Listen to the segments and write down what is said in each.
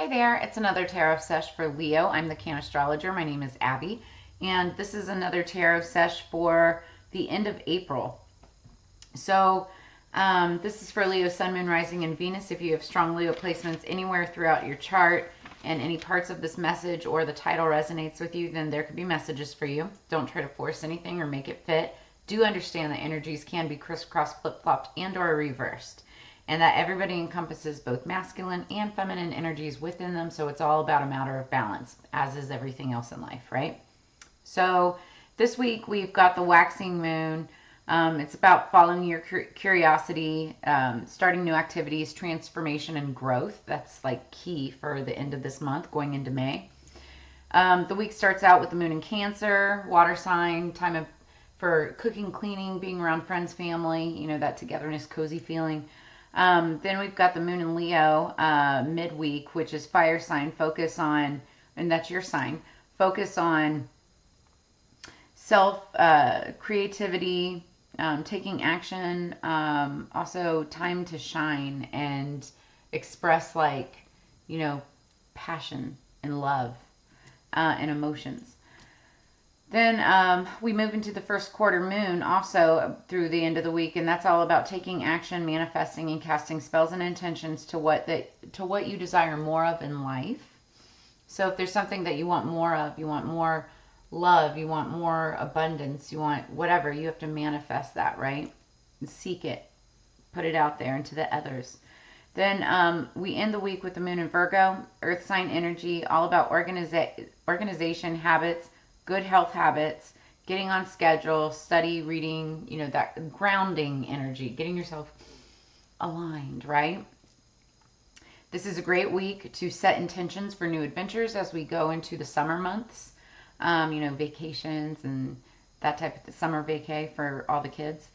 Hi there, it's another tarot sesh for Leo. I'm the Cannastrologer. My name is Abby, and this is another tarot sesh for the end of April. So this is for Leo, Sun, Moon, Rising, and Venus. If you have strong Leo placements anywhere throughout your chart and any parts of this message or the title resonates with you, then there could be messages for you. Don't try to force anything or make it fit. Do understand that energies can be crisscross, flip-flopped, and or reversed, and that everybody encompasses both masculine and feminine energies within them, so it's all about a matter of balance, as is everything else in life, right? So this week we've got the waxing moon. It's about following your curiosity, starting new activities, transformation, and growth. That's like key for the end of this month, going into May. The week starts out with the moon in Cancer, water sign, time for cooking, cleaning, being around friends, family, you know, that togetherness, cozy feeling. Then we've got the moon in Leo midweek, which is fire sign, focus on, and that's your sign, focus on self, creativity, taking action, also time to shine and express, like, you know, passion and love and emotions. Then we move into the first quarter moon also through the end of the week, and that's all about taking action, manifesting, and casting spells and intentions to what you desire more of in life. So if there's something that you want more of, you want more love, you want more abundance, you want whatever, you have to manifest that, right? Seek it, put it out there into the others. Then we end the week with the moon in Virgo, earth sign energy, all about organization, habits, good health habits, getting on schedule, study, reading, you know, that grounding energy, getting yourself aligned, right? This is a great week to set intentions for new adventures as we go into the summer months, you know, vacations and that type of summer vacay for all the kids.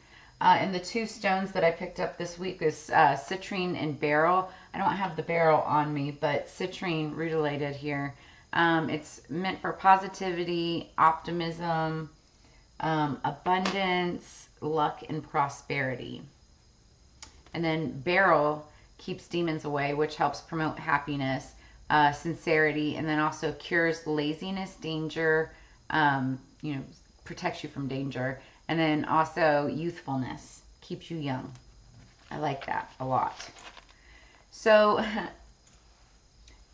And the two stones that I picked up this week is citrine and beryl. I don't have the beryl on me, but citrine related here. It's meant for positivity, optimism, abundance, luck, and prosperity. And then beryl keeps demons away, which helps promote happiness, sincerity, and then also cures laziness, danger, you know, protects you from danger. And then also youthfulness, keeps you young. I like that a lot. So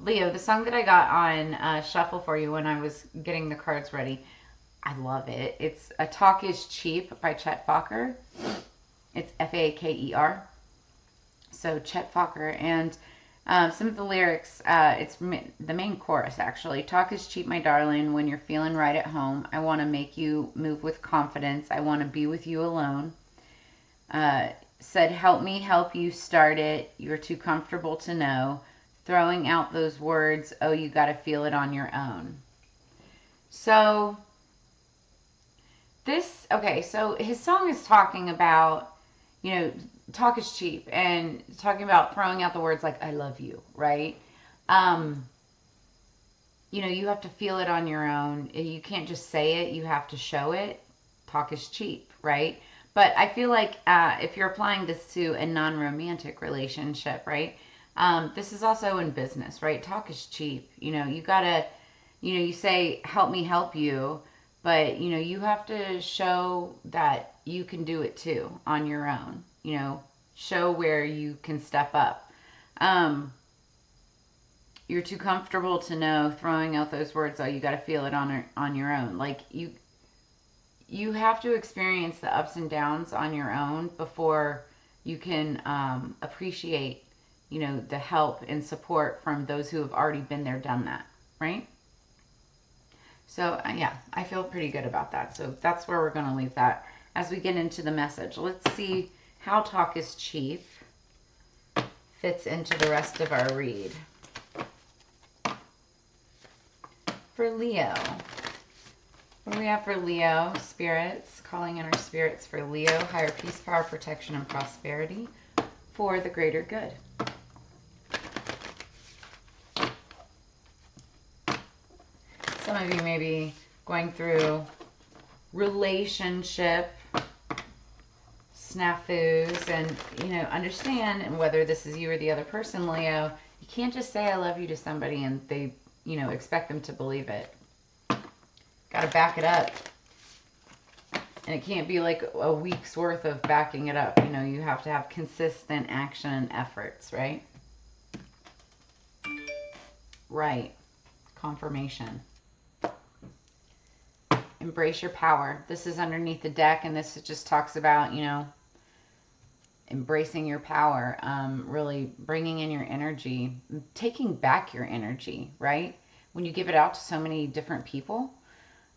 Leo, the song that I got on shuffle for you when I was getting the cards ready, I love it. It's A Talk Is Cheap by Chet Faker. It's Faker. So Chet Faker. And some of the lyrics, it's the main chorus actually. Talk is cheap, my darling, when you're feeling right at home. I want to make you move with confidence. I want to be with you alone. Said, help me help you start it. You're too comfortable to know. Throwing out those words, oh, you got to feel it on your own. So so his song is talking about, you know, talk is cheap, and talking about throwing out the words like I love you, right? You know, you have to feel it on your own. You can't just say it, you have to show it. Talk is cheap, right? But I feel like if you're applying this to a non-romantic relationship, right? This is also in business, right? Talk is cheap. You know, you gotta, you know, you say, help me help you, but, you know, you have to show that you can do it too on your own. You know, show where you can step up. You're too comfortable to know, throwing out those words, oh, you got to feel it on your own. Like, you have to experience the ups and downs on your own before you can appreciate, you know, the help and support from those who have already been there, done that, right? So, yeah, I feel pretty good about that. So that's where we're going to leave that as we get into the message. Let's see how talk is cheap fits into the rest of our read. For Leo, what do we have for Leo? Spirits, calling in our spirits for Leo, higher peace, power, protection, and prosperity for the greater good. Some of you may be going through relationship snafus, and, you know, understand, and whether this is you or the other person, Leo, You can't just say I love you to somebody and they, expect them to believe it. Got to back it up. And it can't be like a week's worth of backing it up. You have to have consistent action and efforts, right? Right. Confirmation. Embrace your power. This is underneath the deck, and this just talks about, embracing your power, really bringing in your energy, taking back your energy, right? When you give it out to so many different people,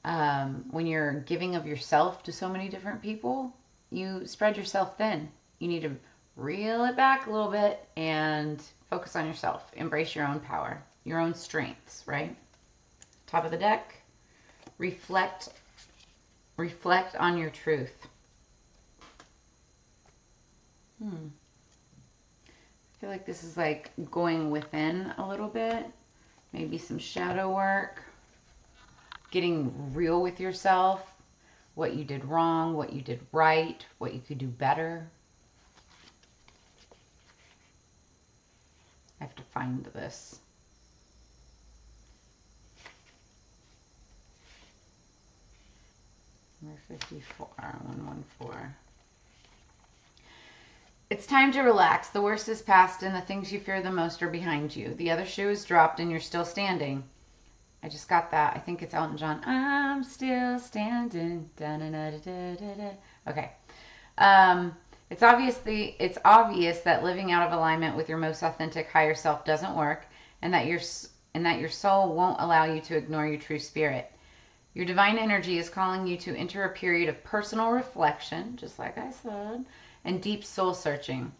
when you're giving of yourself to so many different people, you spread yourself thin. You need to reel it back a little bit and focus on yourself. Embrace your own power, your own strengths, right? Top of the deck, reflect on your truth. I feel like this is like going within a little bit, maybe some shadow work, getting real with yourself, what you did wrong, what you did right, what you could do better. I have to find this. Number 54, 114. It's time to relax. The worst is past and the things you fear the most are behind you. The other shoe is dropped and you're still standing. I just got that. I think it's Elton John. I'm still standing. Da-da-da-da-da-da. Okay. It's obvious that living out of alignment with your most authentic higher self doesn't work, and that your soul won't allow you to ignore your true spirit. Your divine energy is calling you to enter a period of personal reflection, just like I said, and deep soul searching.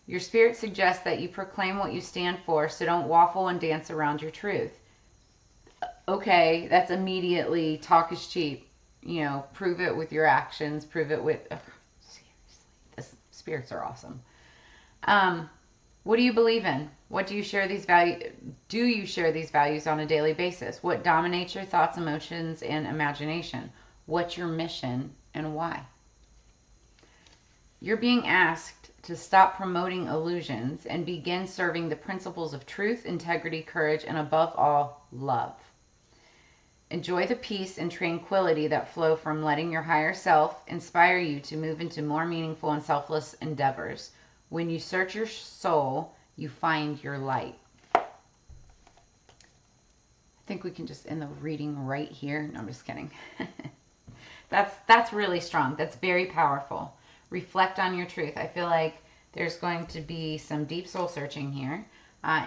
Your spirit suggests that you proclaim what you stand for, so don't waffle and dance around your truth. Okay, that's immediately talk is cheap. Prove it with your actions. Prove it with... seriously, the spirits are awesome. What do you believe in? What do you share these values? Do you share these values on a daily basis? What dominates your thoughts, emotions, and imagination? What's your mission and why? You're being asked to stop promoting illusions and begin serving the principles of truth, integrity, courage, and above all, love. Enjoy the peace and tranquility that flow from letting your higher self inspire you to move into more meaningful and selfless endeavors. When you search your soul, you find your light. I think we can just end the reading right here. No, I'm just kidding. That's really strong. That's very powerful. Reflect on your truth. I feel like there's going to be some deep soul searching here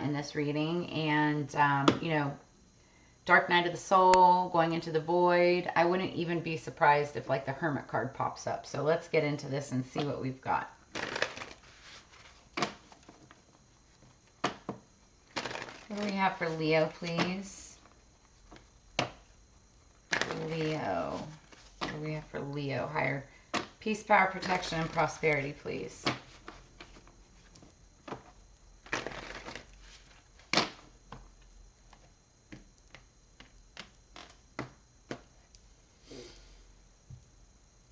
in this reading. And, dark night of the soul, going into the void. I wouldn't even be surprised if like the Hermit card pops up. So let's get into this and see what we've got. What do we have for Leo, please? Leo. What do we have for Leo? Higher peace, power, protection, and prosperity, please.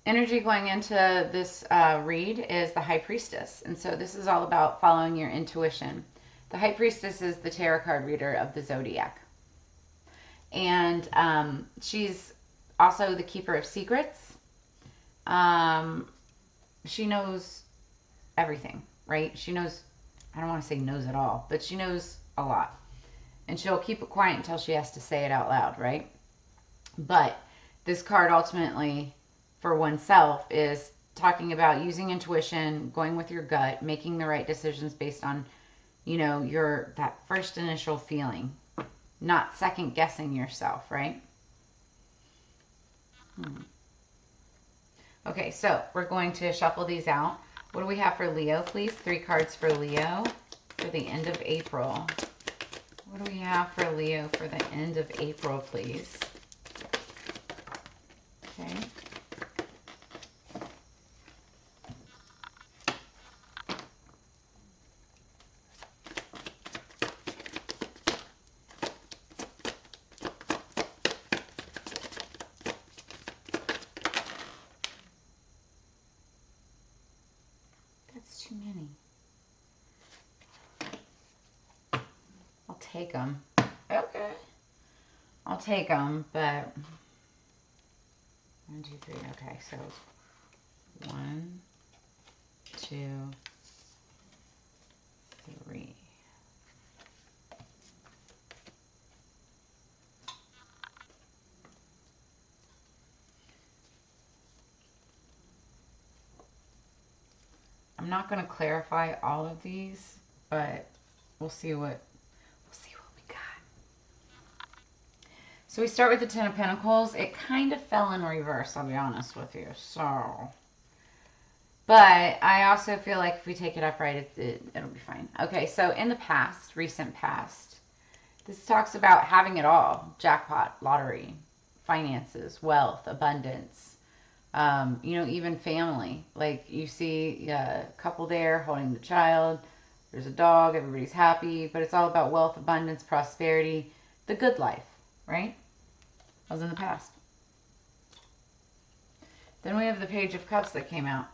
Energy going into this read is the High Priestess. And so this is all about following your intuition. The High Priestess is the tarot card reader of the Zodiac. And she's also the keeper of secrets. She knows everything, right? She knows, I don't want to say knows it all, but she knows a lot. And she'll keep it quiet until she has to say it out loud, right? But this card ultimately, for oneself, is talking about using intuition, going with your gut, making the right decisions based on, that first initial feeling, not second guessing yourself, right? Okay, so we're going to shuffle these out. What do we have for Leo, please? 3 cards for Leo for the end of April. What do we have for Leo for the end of April, please? Okay. That's too many. take them. Okay. I'll take them, but 1, 2, 3. Okay, so 1, 2, 3. I'm not going to clarify all of these, but we'll see what we got. So we start with the Ten of Pentacles. It kind of fell in reverse, I'll be honest with you. So, but I also feel like if we take it upright, it'll be fine. Okay, so in the past, recent past, this talks about having it all. Jackpot, lottery, finances, wealth, abundance. Even family. Like you see a couple there holding the child. There's a dog. Everybody's happy. But it's all about wealth, abundance, prosperity, the good life, right? That was in the past. Then we have the Page of Cups that came out.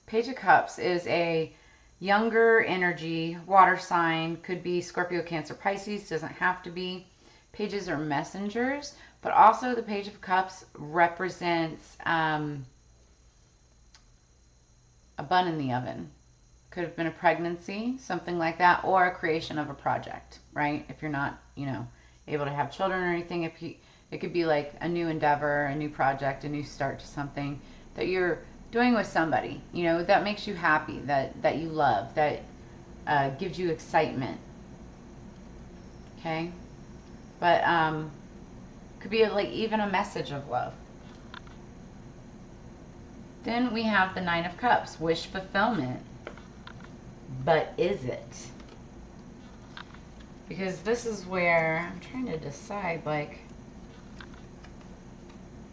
Page of Cups is a younger energy, water sign. Could be Scorpio, Cancer, Pisces. Doesn't have to be. Pages are messengers. But also the Page of Cups represents a bun in the oven. Could have been a pregnancy, something like that, or a creation of a project, right? If you're not, able to have children or anything, it could be like a new endeavor, a new project, a new start to something that you're doing with somebody, that makes you happy, that you love, that gives you excitement. Okay? But could be like even a message of love. Then we have the Nine of Cups, wish fulfillment. But is it? Because this is where I'm trying to decide, like,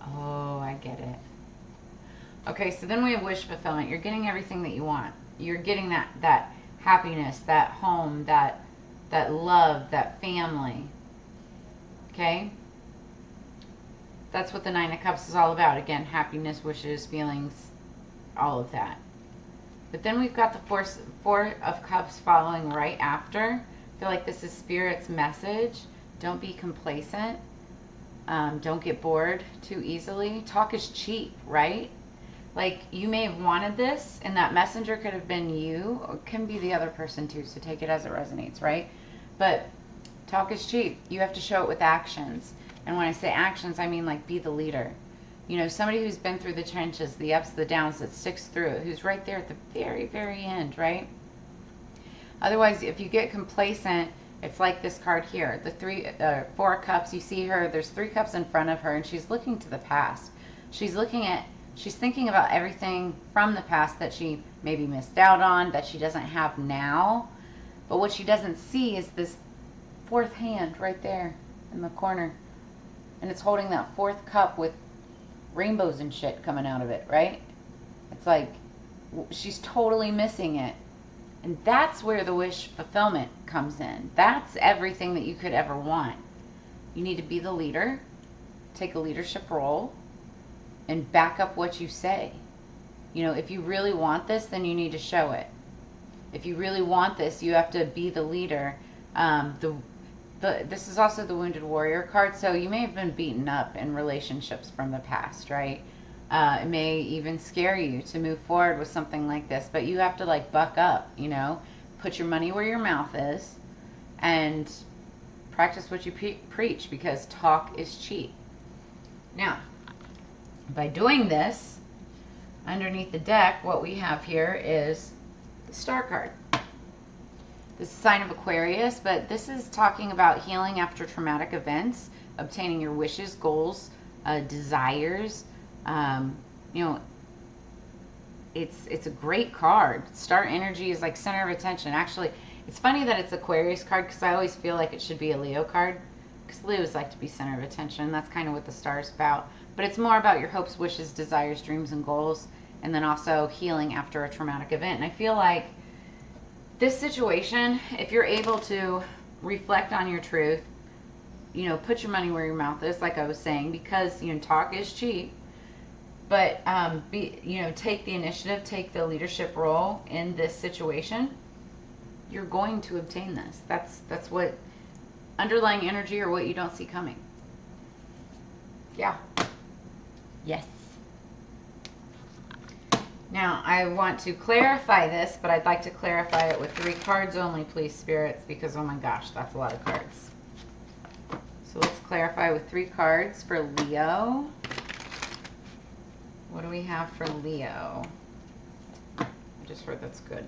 oh, I get it. Okay, so then we have wish fulfillment. You're getting everything that you want. You're getting that happiness, that home, that love, that family. Okay? That's what the Nine of Cups is all about. Again, happiness, wishes, feelings, all of that. But then we've got the Four of Cups following right after. I feel like this is Spirit's message. Don't be complacent. Don't get bored too easily. Talk is cheap, right? Like, you may have wanted this, and that messenger could have been you, or it can be the other person too, so take it as it resonates, right? But talk is cheap. You have to show it with actions. And when I say actions, I mean like be the leader. Somebody who's been through the trenches, the ups, the downs, that sticks through it, who's right there at the very, very end, right? Otherwise, if you get complacent, it's like this card here. The Four Cups, you see her, there's 3 cups in front of her, and she's looking to the past. She's thinking about everything from the past that she maybe missed out on, that she doesn't have now. But what she doesn't see is this 4th hand right there in the corner. And it's holding that 4th cup with rainbows and shit coming out of it, right? It's like she's totally missing it. And that's where the wish fulfillment comes in. That's everything that you could ever want. You need to be the leader, take a leadership role, and back up what you say. If you really want this, then you need to show it. If you really want this, you have to be the leader. This is also the Wounded Warrior card, so you may have been beaten up in relationships from the past, right? It may even scare you to move forward with something like this, but you have to like buck up, put your money where your mouth is, and practice what you preach, because talk is cheap. Now, by doing this, underneath the deck, what we have here is the Star card. This is a sign of Aquarius, but this is talking about healing after traumatic events, obtaining your wishes, goals, desires. It's a great card. Star energy is like center of attention. Actually, it's funny that it's Aquarius card, because I always feel like it should be a Leo card, because Leos like to be center of attention. That's kind of what the star is about. But it's more about your hopes, wishes, desires, dreams, and goals, and then also healing after a traumatic event. And I feel like this situation, if you're able to reflect on your truth, put your money where your mouth is, like I was saying, because, talk is cheap. But, take the initiative, take the leadership role in this situation. You're going to obtain this. That's what underlying energy or what you don't see coming. Yeah. Yes. Now, I want to clarify this, but I'd like to clarify it with 3 cards only, please, spirits, because, oh my gosh, that's a lot of cards. So let's clarify with 3 cards for Leo. What do we have for Leo? I just heard that's good.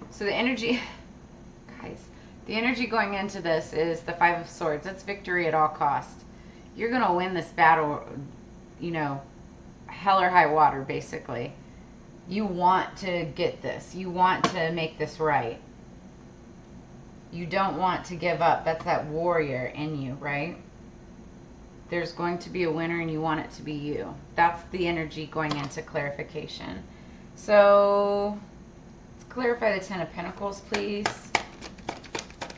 So the energy, guys, the energy going into this is the 5 of Swords. It's victory at all cost. You're going to win this battle, you know, hell or high water, basically. You want to get this. You want to make this right. You don't want to give up. That's that warrior in you, right? There's going to be a winner and you want it to be you. That's the energy going into clarification. So let's clarify the 10 of Pentacles, please.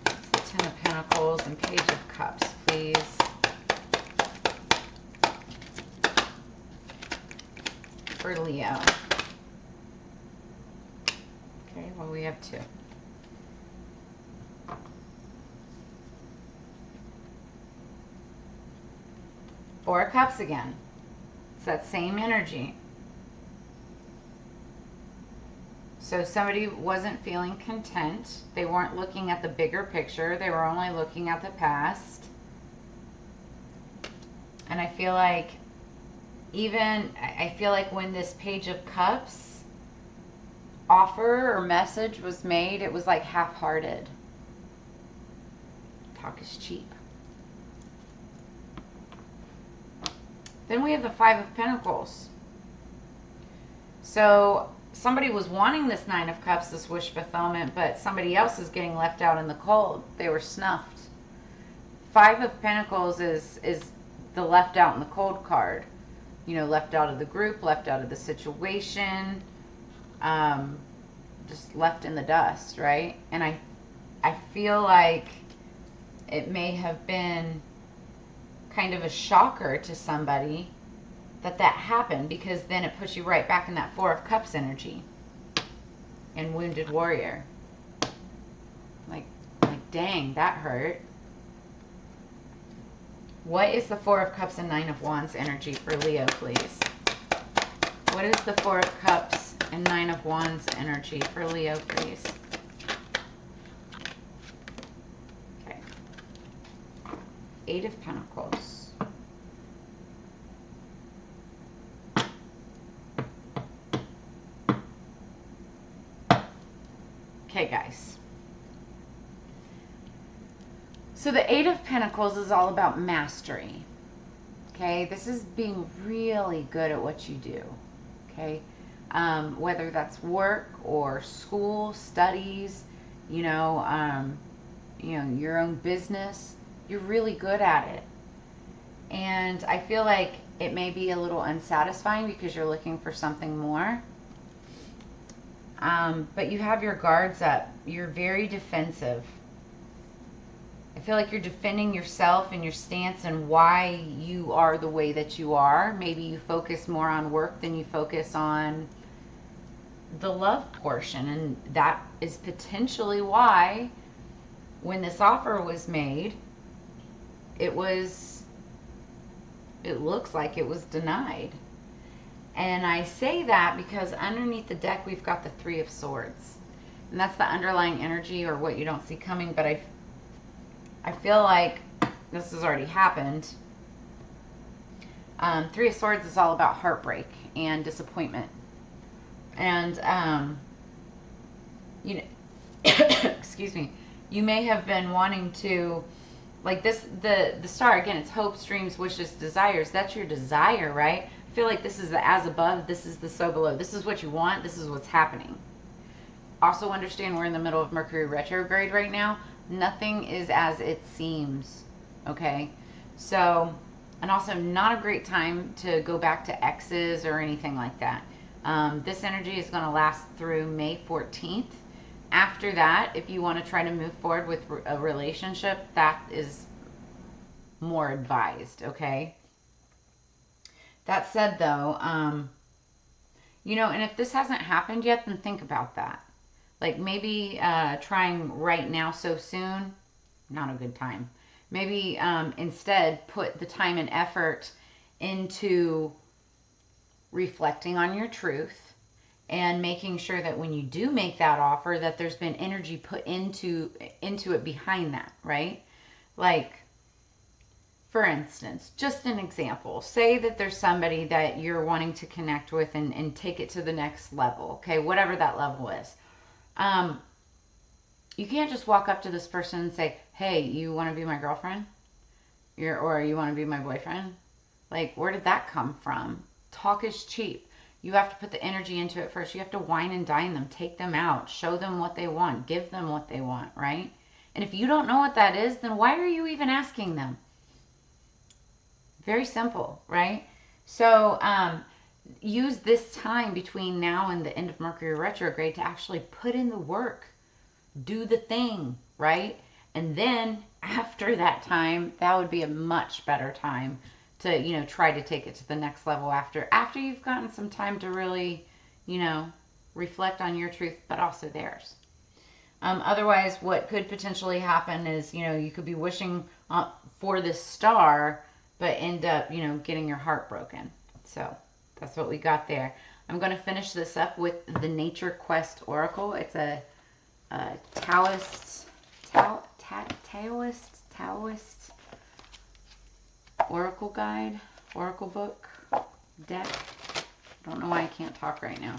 The 10 of Pentacles and Page of Cups, please. For Leo. Okay, well, we have 2. Four of Cups again. It's that same energy. So somebody wasn't feeling content. They weren't looking at the bigger picture. They were only looking at the past. And I feel like when this Page of Cups offer or message was made, it was like half-hearted. Talk is cheap. Then we have the 5 of Pentacles. So somebody was wanting this 9 of Cups, this wish fulfillment, but somebody else is getting left out in the cold. They were snuffed. 5 of Pentacles is the left out in the cold card. You know, left out of the group, left out of the situation, just left in the dust, right? And I feel like it may have been kind of a shocker to somebody that happened, because then it puts you right back in that 4 of Cups energy and wounded warrior. Like dang, that hurt. What is the 4 of Cups and 9 of Wands energy for Leo, please? What is the 4 of Cups and 9 of Wands energy for Leo, please? Okay. 8 of Pentacles. Okay, guys. So the 8 of Pentacles is all about mastery. Okay, this is being really good at what you do. Okay, whether that's work or school, studies, you know, your own business, you're really good at it. And I feel like it may be a little unsatisfying because you're looking for something more. But you have your guards up. You're very defensive. I feel like you're defending yourself and your stance and why you are the way that you are. Maybe you focus more on work than you focus on the love portion. And that is potentially why when this offer was made, it looks like it was denied. And I say that because underneath the deck, we've got the 3 of Swords. And that's the underlying energy or what you don't see coming. But I feel like this has already happened. 3 of Swords is all about heartbreak and disappointment. And, you know, excuse me, you may have been wanting to, like this, the star, again, it's hopes, dreams, wishes, desires. That's your desire, right? I feel like this is the as above, this is the so below. This is what you want, this is what's happening. Also understand we're in the middle of Mercury retrograde right now. Nothing is as it seems, okay? So, and also not a great time to go back to exes or anything like that. This energy is going to last through May 14th. After that, if you want to try to move forward with a relationship, that is more advised, okay? That said, though, You know, and if this hasn't happened yet, then think about that. Like maybe trying right now so soon, not a good time. Maybe instead put the time and effort into reflecting on your truth and making sure that when you do make that offer that there's been energy put into it behind that, right? Like, for instance, just an example, say that there's somebody that you're wanting to connect with and take it to the next level, okay, whatever that level is. You can't just walk up to this person and say, hey, you want to be my girlfriend? Or you want to be my boyfriend? Like, where did that come from? Talk is cheap. You have to put the energy into it first. You have to wine and dine them, take them out, show them what they want, give them what they want, right? And if you don't know what that is, then why are you even asking them? Very simple, right? So use this time between now and the end of Mercury retrograde to actually put in the work. Do the thing, right? And then after that time, that would be a much better time to, you know, try to take it to the next level after you've gotten some time to really, you know, reflect on your truth, but also theirs. Otherwise, what could potentially happen is, you know, you could be wishing for this star, but end up, you know, getting your heart broken. So that's what we got there. I'm going to finish this up with the Nature Quest Oracle. It's a Taoist oracle guide, oracle book, deck. I don't know why I can't talk right now.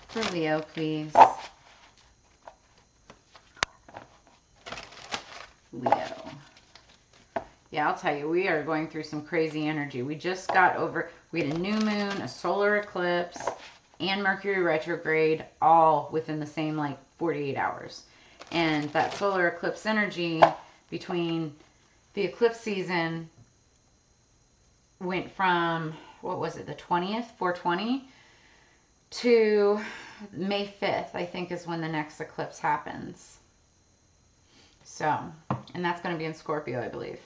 For Leo, please. Leo. Yeah, I'll tell you, we are going through some crazy energy. We just got over, we had a new moon, a solar eclipse, and Mercury retrograde all within the same like 48 hours. And that solar eclipse energy between the eclipse season went from, what was it, the 20th, 420, to May 5th, I think is when the next eclipse happens. So, and that's going to be in Scorpio, I believe.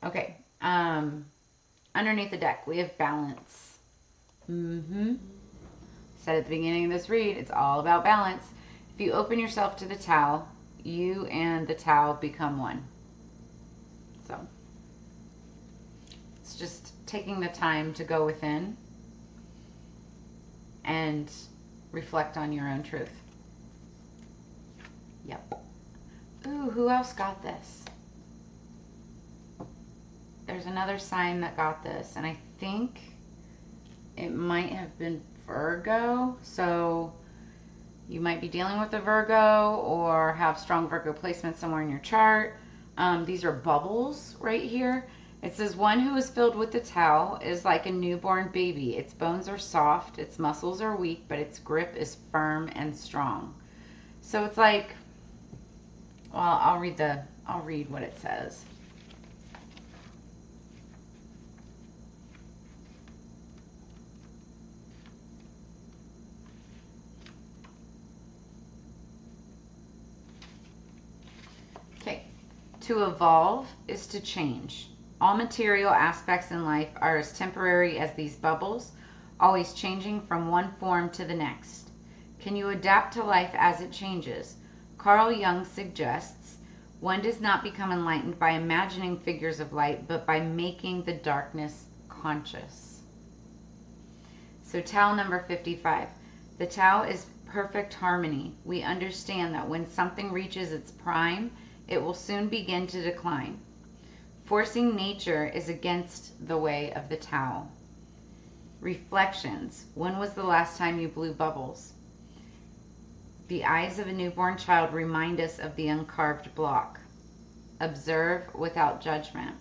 Okay, underneath the deck, we have balance. Said at the beginning of this read, it's all about balance. If you open yourself to the Tao, you and the Tao become one. So it's just taking the time to go within and reflect on your own truth. Yep. Ooh, who else got this? There's another sign that got this, and I think it might have been Virgo. So you might be dealing with a Virgo or have strong Virgo placement somewhere in your chart. These are bubbles right here. It says, one who is filled with the Tao is like a newborn baby. Its bones are soft, its muscles are weak, but its grip is firm and strong. So it's like, well, I'll read what it says. Okay. To evolve is to change. All material aspects in life are as temporary as these bubbles, always changing from one form to the next. Can you adapt to life as it changes? Carl Jung suggests, one does not become enlightened by imagining figures of light, but by making the darkness conscious. So Tao number 55. The Tao is perfect harmony. We understand that when something reaches its prime, it will soon begin to decline. Forcing nature is against the way of the Tao. Reflections. When was the last time you blew bubbles? The eyes of a newborn child remind us of the uncarved block. Observe without judgment.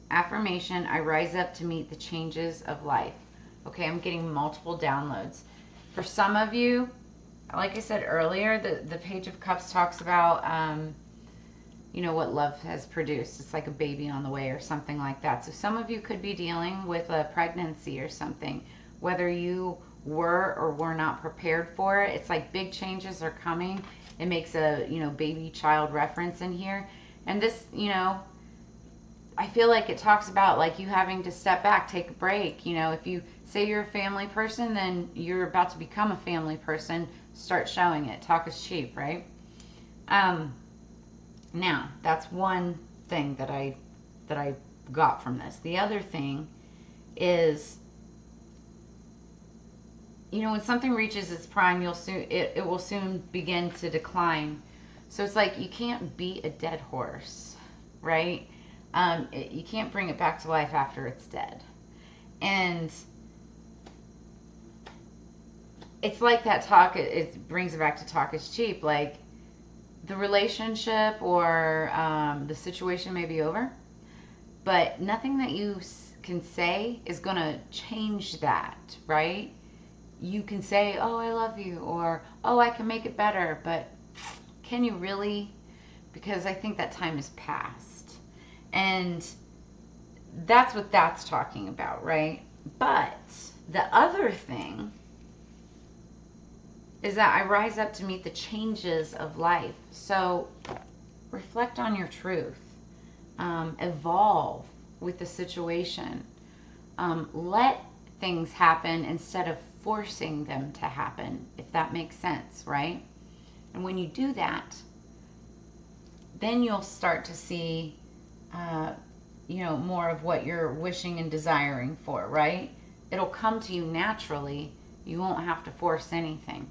Affirmation, I rise up to meet the changes of life. Okay, I'm getting multiple downloads. For some of you, like I said earlier, the Page of Cups talks about you know, what love has produced. It's like a baby on the way or something like that. So some of you could be dealing with a pregnancy or something, whether you were or were not prepared for it. It's like big changes are coming. It makes a, you know, baby child reference in here. And this, you know, I feel like it talks about like you having to step back, take a break. You know, if you say you're a family person, then you're about to become a family person. Start showing it. Talk is cheap, right? Now that's one thing that I got from this. The other thing is, you know, when something reaches its prime, it will soon begin to decline. So it's like you can't beat a dead horse, right? You can't bring it back to life after it's dead. And it's like that talk, it brings it back to talk is cheap. Like the relationship or the situation may be over, but nothing that you can say is going to change that, right? You can say, oh, I love you, or oh, I can make it better, but can you really? Because I think that time is past. And that's what that's talking about, right? But the other thing is that I rise up to meet the changes of life. So reflect on your truth. Evolve with the situation. Let things happen instead of forcing them to happen, if that makes sense, right? And when you do that, then you'll start to see, you know, more of what you're wishing and desiring for, right? It'll come to you naturally. You won't have to force anything.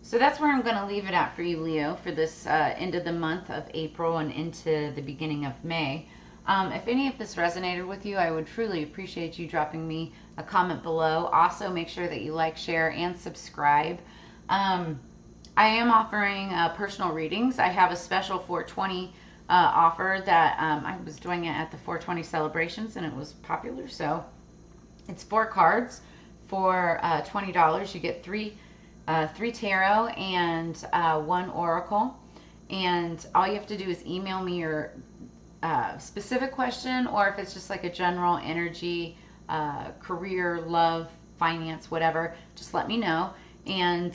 So that's where I'm going to leave it at for you, Leo, for this end of the month of April and into the beginning of May. If any of this resonated with you, I would truly appreciate you dropping me a comment below. Also, make sure that you like, share, and subscribe. I am offering personal readings. I have a special 420 offer that I was doing it at the 420 celebrations, and it was popular. So it's 4 cards for $20. You get 3 tarot and 1 oracle. And all you have to do is email me your specific question, or if it's just like a general energy, career, love, finance, whatever, just let me know. And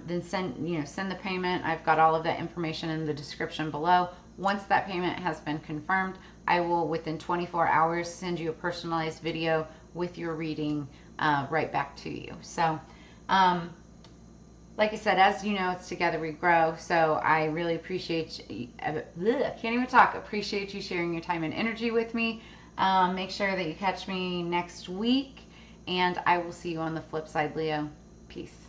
then send the payment. I've got all of that information in the description below. Once that payment has been confirmed, I will, within 24 hours, send you a personalized video with your reading right back to you. So, like I said, as you know, it's together we grow. So I really appreciate appreciate you sharing your time and energy with me. Make sure that you catch me next week, and I will see you on the flip side, Leo. Peace.